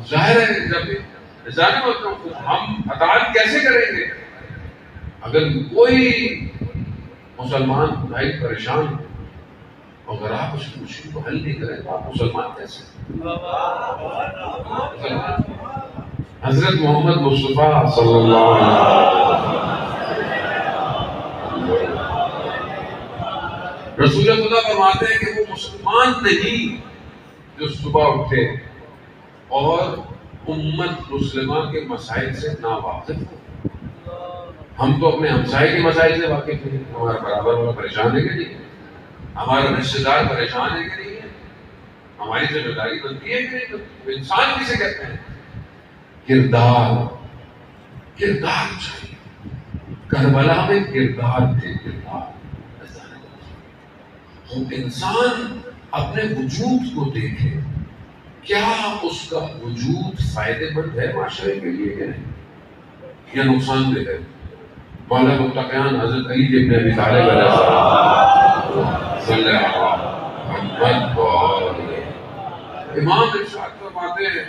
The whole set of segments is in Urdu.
ظاہر ہے جب ہم اطاعت کیسے کریں گے اگر کوئی مسلمان بھائی پریشان ہو، اگر آپ اس کی مشکل کو حل نہیں کریں تو آپ مسلمان کیسے؟ حضرت محمد مصطفیٰ صلی اللہ علیہ وسلم رسول خدا فرماتے ہیں کہ وہ مسلمان نہیں جو صبح اٹھے اور امت مسلمہ کے مسائل سے ناواقف ہو۔ ہم تو اپنے ہمسائے کے مسائل سے واقف ہیں، ہمارا برابر والا پریشان ہے کہ نہیں، ہمارا رشتے دار پریشان ہے کہ نہیں ہے، ہماری ذمہ داری بنتی ہے کہ نہیں بنتی۔ انسان کسے کہتے ہیں؟ کردار چاہیے۔ کربلا میں کردار تھے، کردار۔ انسان اپنے وجود کو دیکھے، کیا اس کا وجود فائدے مند ہے معاشرے کے لیے کہ نہیں، یا نقصان دہ ہے؟ مولا متقیان حضرت علی ابن ابی طالب علیہ السلام صلی اللہ علیہ وسلم امام ارشاد فرماتے ہیں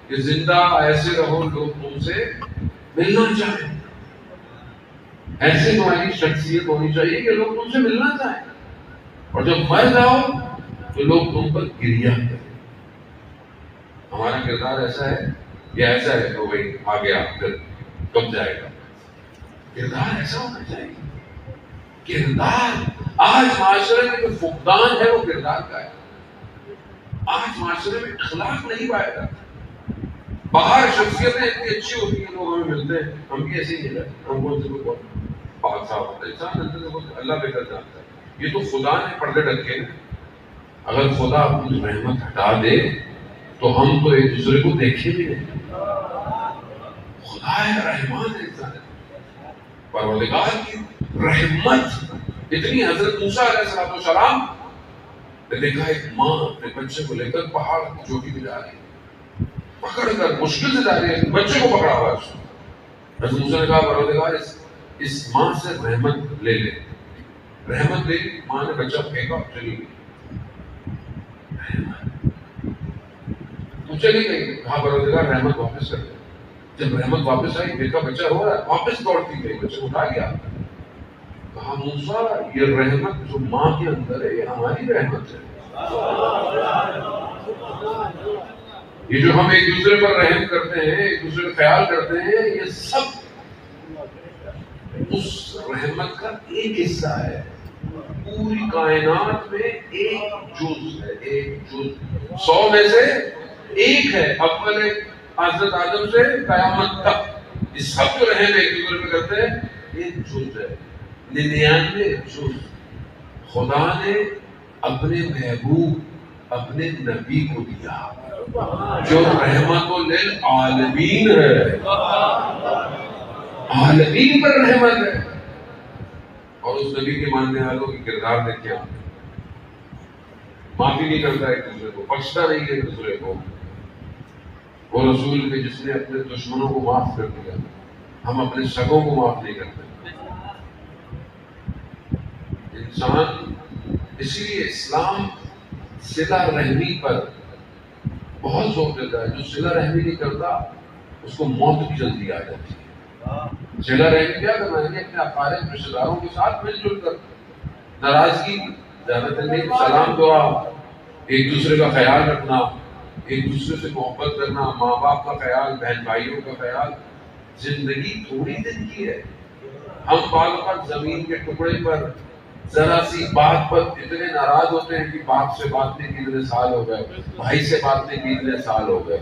کہ زندہ ایسے رہو لوگ تم سے ملنا چاہیں، ایسی تمہاری شخصیت ہونی چاہیے کہ لوگ تم سے ملنا چاہیں، اور جب مر جاؤ تو لوگ تم پر گریہ کریں۔ ہمارا کردار ایسا ہے یا ایسا ہے تو بھائی آ گیا پھر کب جائے گا؟ کردار ایسا ہونا چاہیے۔ کردار آج معاشرے میں جو فقدان ہے وہ کردار کا ہے۔ آج معاشرے میں اخلاق نہیں پایا جاتا۔ باہر شخصیتیں اتنی اچھی ہوتی ہیں، لوگ ہمیں ملتے ہیں، ہم بھی ایسے ہی ملے، ہم کون سے کوئی پاک صاحب ہوتا ہے، انسان اندر سے اللہ بہتر جانتا ہے۔ یہ تو خدا نے پردے رکھے ہیں، اگر خدا اپنی رحمت ہٹا دے تو ہم تو ایک دوسرے کو دیکھے بھی نہیں۔ خدا ہے، رحمان ہے، انسان ہے، پروردگار کی رحمت اتنی۔ حضرت موسیٰ علیہ السلام نے دیکھا ایک ماں اپنے بچے کو لے کر پہاڑ کی چوٹی پہ جا رہی ہے، پکڑ کر مشکل سے جا رہی ہے، بچے کو پکڑا ہوا ہے۔ حضرت موسیٰ نے کہا پروردگار اس ماں سے رحمت لے لے۔ رحمت لے لی، ماں نے بچہ پھینکا، چلی گئی۔ تو چلی گئی، کہا پروردگار رحمت واپس کر دے۔ جب رحمت واپس آئی، دیکھا بچہ ہو رہا ہے، واپس دوڑتی گئی، بچے اٹھا گیا۔ کہا موسیٰ یہ رحمت جو ماں کے اندر ہے یہ ہماری رحمت ہے۔ یہ جو ہم ایک دوسرے پر رحم کرتے ہیں، ایک دوسرے کا خیال کرتے ہیں، یہ سب اس رحمت کا ایک حصہ ہے۔ پوری کائنات میں ایک جز ہے، ایک جز 100 میں سے ایک ہے۔ اول حضرت آدم سے قیامت تک یہ سب جو رحم ایک دوسرے پہ کرتے ہیں ایک جز ہے۔ 99 جز خدا نے اپنے محبوب اپنے نبی کو دیا جو رحمت للعالمین ہے، عالمین پر رحمت ہے۔ اور اس نبی کے ماننے والوں کی کردار دیکھیں، معافی نہیں کرتا ایک دوسرے کو، بخشتا نہیں ہے ایک دوسرے کو۔ وہ رسول کے جس نے اپنے دشمنوں کو معاف کر دیا، ہم اپنے سگوں کو معاف نہیں کرتے۔ انسان اسی لیے اسلام صلہ رحمی پر بہت زور دیتا ہے۔ جو صلہ رحمی نہیں کرتا اس کو موت بھی جلدی آ جاتی ہے۔ صلہ رحمی کیا کرنا ہے؟ اپنے اقارب رشتہ داروں کے ساتھ مل جل کر، ناراضگی زیادہ تر نہیں، سلام دعا، ایک دوسرے کا خیال رکھنا، ایک دوسرے سے محبت کرنا، ماں باپ کا خیال، بہن بھائیوں کا خیال۔ زندگی تھوڑی دن کی ہے۔ ہم بعض اوقات زمین کے ٹکڑے پر ذرا سی بات پر اتنے ناراض ہوتے ہیں کہ باپ سے بات نہیں کی اتنے سال ہو گئے، بھائی سے بات نہیں کی اتنے سال ہو گئے۔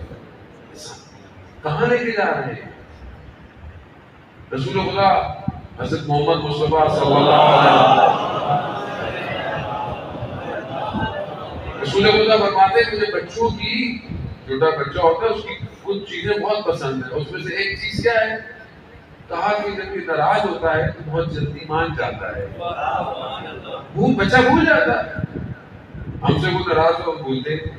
کہاں لے کے جا رہے ہیں؟ رسول خدا حضرت محمد مصطفیٰ صلی اللہ علیہ وسلم رسول خدا فرماتے ہیں مجھے بچوں کی، چھوٹا بچہ ہوتا ہے اس کی کچھ چیزیں بہت پسند ہیں، اس میں سے ایک چیز کیا ہے؟ کہا کہ جب یہ ناراض ہوتا ہے تو بہت جلدی مان جاتا ہے، وہ بچہ بھول جاتا ہے۔ ہم سے وہ ناراض ہو بھولتے ہیں۔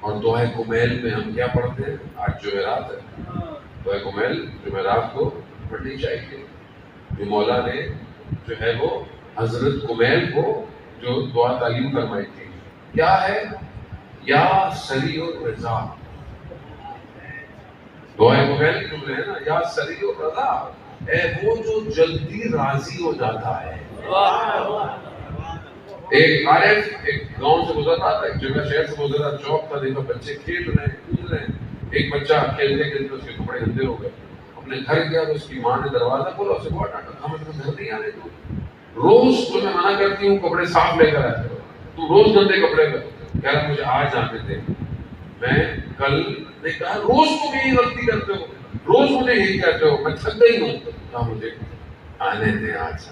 اور دعائے کمیل میں ہم کیا پڑھتے ہیں؟ آج جمعرات ہے، دعائے کمیل جمعرات کو پڑھنی چاہیے۔ جو مولا نے جو ہے وہ حضرت کمیل کو جو دعا تعلیم فرمائی تھی، کیا ہے؟ یا سریع الرضا، دعائے مغیر کے جملے ہیں نا، یا سریع الرضا، اے وہ جو جلدی راضی ہو جاتا ہے۔ ایک عارف ایک گاؤں سے گزر رہا تھا، ایک جگہ شہر سے گزر رہا، چوک تھا، دیکھا بچے کھیل رہے ہیں، کود رہے ہیں۔ ایک بچہ کھیلتے کھیلتے اس کے کپڑے گندے ہو گئے، اپنے گھر گیا تو اس کی ماں نے دروازہ کھولا، اسے بہت ڈانٹا، کہا میں تمہیں گھر نہیں آنے دوں، روز تمہیں منع کرتی ہوں کپڑے صاف لے کر آتے ہو، تم روز گندے کپڑے کر۔ کہہ رہا مجھے آج آنے دے، میں کل نے کہا روز تم یہی غلطی کرتے ہو، روز مجھے یہی کہتے ہو، میں تھک گئی ہوں، کہا مجھے آنے دے آج۔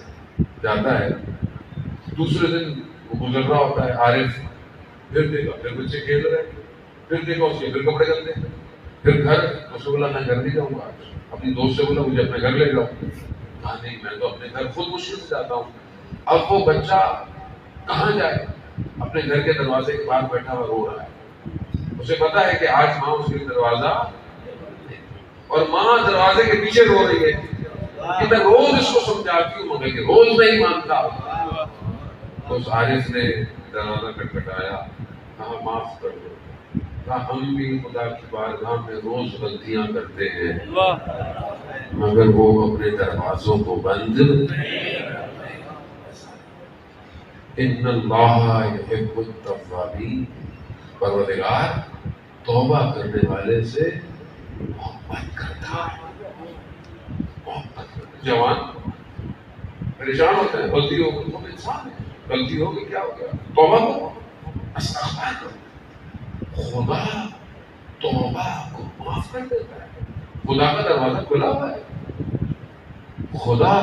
جاتا ہے، دوسرے دن وہ گزر رہا ہوتا ہے عارف، پھر دیکھا پھر بچے کھیل رہے، پھر دیکھا اس کے پھر کپڑے گندے، پھر گھر، اس کو بولا میں گھر نہیں جاؤں گا، اپنی دوست سے بولا مجھے اپنے گھر لے جاؤ، کہا نہیں میں تو اپنے گھر خود مشکل سے جاتا ہوں۔ اب وہ بچہ کہاں جائے؟ اپنے گھر کے دروازے کے باہر بیٹھا ہوا رو رہا ہے، اسے پتا ہے کہ آج ماں اس کے دروازہ، اور ماں دروازے کے پیچھے رو رہی ہے کہ میں روز اس کو سمجھاتی ہوں مگر کہ روز نہیں مانتا۔ تو اس عارف نے دروازہ کھٹکھٹایا، کہا معاف کر دو، کہا ہم بھی خدا کی بارگاہ میں روز غلطیاں کرتے ہیں مگر وہ اپنے دروازوں کو بند ان اللہ یحب التوابین، پروردگار توبہ کرنے والے سے محبت کرتا ہے، محبت کرتا ہے۔ جوان پریشان ہوتے ہیں، غلطی ہو گئی، ہم انسان ہیں، غلطی ہو گئی، کیا ہو گیا، توبہ کرو، استغفار کرو، خدا توبہ کو معاف کر دیتا ہے۔ خدا کا دروازہ کھلا ہوا ہے، خدا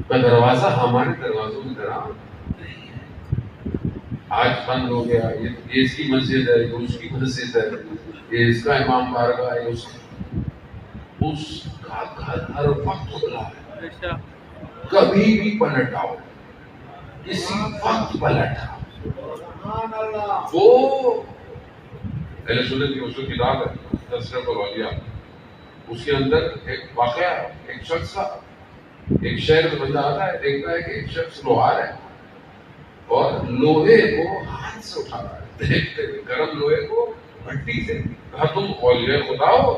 کا دروازہ ہمارے دروازوں کی طرح نہیں ہے۔ آج بند ہو گیا، یہ اس کی مسجد ہے، یہ اس کی مسجد ہے، یہ اس کا امام بارگاہ ہے، اس کا گھر ہر وقت کھلا ہے، کبھی بھی پلٹ آؤ، کسی وقت پلٹ آؤ۔ وہ اہل سنت کی اصول کتاب ہے تذکرۃ الاولیاء، اس کے اندر ایک واقعہ، ایک شخص کا، ایک شہر میں بندہ آتا ہے، دیکھتا ہے کہ ایک شخص لوہار ہے اور لوہے کو ہاتھ سے اٹھا رہا ہے، دیکھتے ہوئے گرم لوہے کو بھٹی سے۔ کہا تم اولیاء خدا ہو؟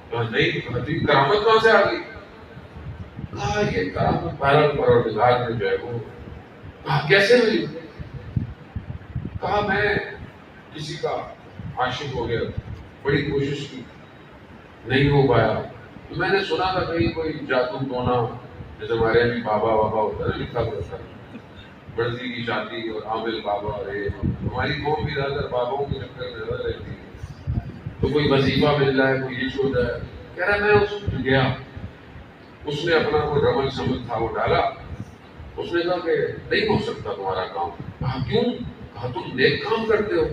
کہا نہیں۔ کہا تم کرامت کہاں سے آ گئی؟ کہا یہ کرامت پروردگار نے جو ہے وہ۔ کہا کیسے ملی؟ کہا میں کسی کا عاشق ہو گیا، بڑی کوشش کی، نہیں ہو پایا، تو میں نے سنا تھا کہیں کوئی جادو ٹونا، جیسے ہمارے بھی بابا بابا ہوتا ہے لکھا ہوتا ہے، مرضی کی شادی اور عامل بابا، ہماری قوم بھی زیادہ تر باباؤں کے چکر میں زیادہ رہتی ہے، تو کوئی وظیفہ مل جائے، کوئی یہ چھو جائے۔ کہہ رہا میں اس کو گیا، اس نے اپنا کوئی رمل شمل تھا وہ ڈالا، اس نے کہا کہ نہیں ہو سکتا تمہارا کام۔ کہا کیوں؟ کہا تم نیک کام کرتے ہو،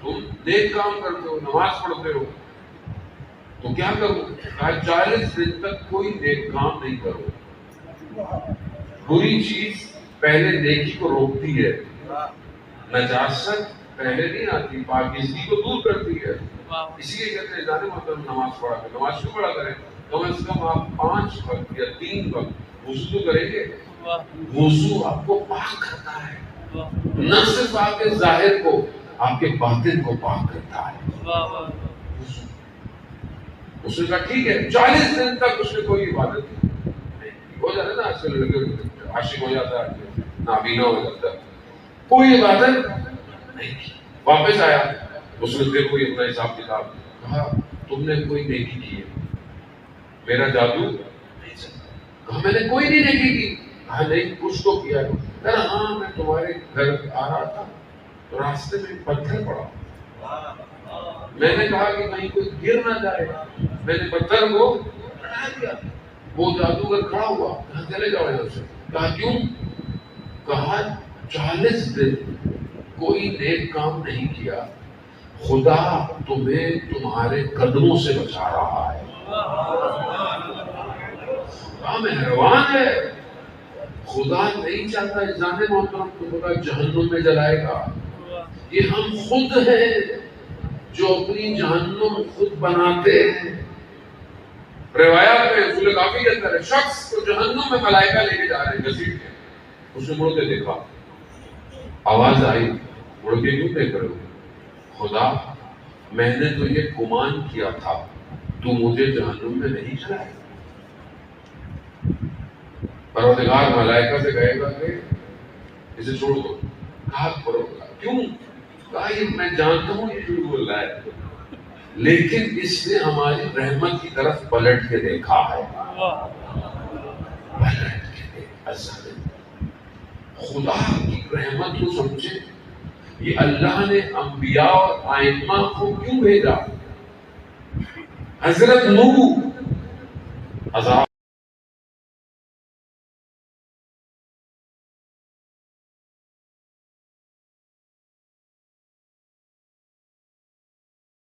تم نیک کام کرتے ہو، نماز پڑھتے ہو، تو کیا کروں؟ کہا 40 دن تک کوئی نیک کام نہیں کرو۔ بری چیز پہلے نیکی کو روکتی ہے، نجاست پہلے نہیں آتی، پاکیزگی کو دور کرتی ہے، اسی لیے کہتے ہیں جانے محترم نماز پڑھا کریں، نماز کیوں پڑھا کریں؟ کم از کم آپ 5 وقت یا 3 وقت وضو تو کریں گے۔ وضو آپ کو پاک کرتا ہے، نہ صرف آپ کے ظاہر کو، آپ کے باطن کو پاک کرتا ہے۔ اس نے کہا ٹھیک ہے، 40 دن تک اس نے کوئی عبادت نہیں، ہو جاتا ہے نا آج کل لڑکے عاشق ہو جاتا ہے، نابینا ہو جاتا ہے، کوئی عبادت نہیں کی۔ واپس آیا، اس نے پھر کوئی اپنا حساب کتاب، کہا تم نے کوئی نیکی کی ہے، میرا جادو نہیں چلتا۔ کہا میں نے کوئی نہیں نیکی کی۔ کہا نہیں کچھ تو کیا ہے۔ کہا ہاں میں تمہارے گھر آ رہا تھا تو راستے میں پتھر پڑا، میں نے کہا کہ کہیں کوئی گر نہ جائے، میں نے پتھر کو ہٹا دیا، وہ جادوگر کھڑا ہوا، کہا چلے جاؤ یہاں سے۔ کہا کیوں؟ کہا 40 دن کوئی نیک کام نہیں کیا، خدا تمہیں تمہارے قدموں سے بچا رہا ہے، خدا مہربان ہے، خدا نہیں چاہتا انسان محترم کو خدا جہنم میں جلائے گا۔ یہ ہم خود ہیں جو اپنی جہنم خود بناتے ہیں۔ روایات میں رسول کافی کے اندر شخص کو جہنم میں ملائکہ لے کے جا رہے ہیں گھسیٹ کے، اس نے مڑ کے دیکھا، آواز آئی مڑ کے کیوں دیکھ رہے ہو؟ خدا میں نے تو یہ گمان کیا تھا تو مجھے جہنم میں نہیں چلائے. پروردگار ملائکہ سے کہے گا کہ اسے چھوڑ دو. کہا کیوں؟ کہا یہ میں جانتا ہوں یہ جھوٹ بول رہا ہے، لیکن اس نے ہماری رحمت کی طرف پلٹ کے دیکھا ہے. پلٹ کے دیکھا. خدا کی رحمت کو سمجھے. یہ اللہ نے انبیاء اور ائمہ کو کیوں بھیجا؟ حضرت نوح عذاب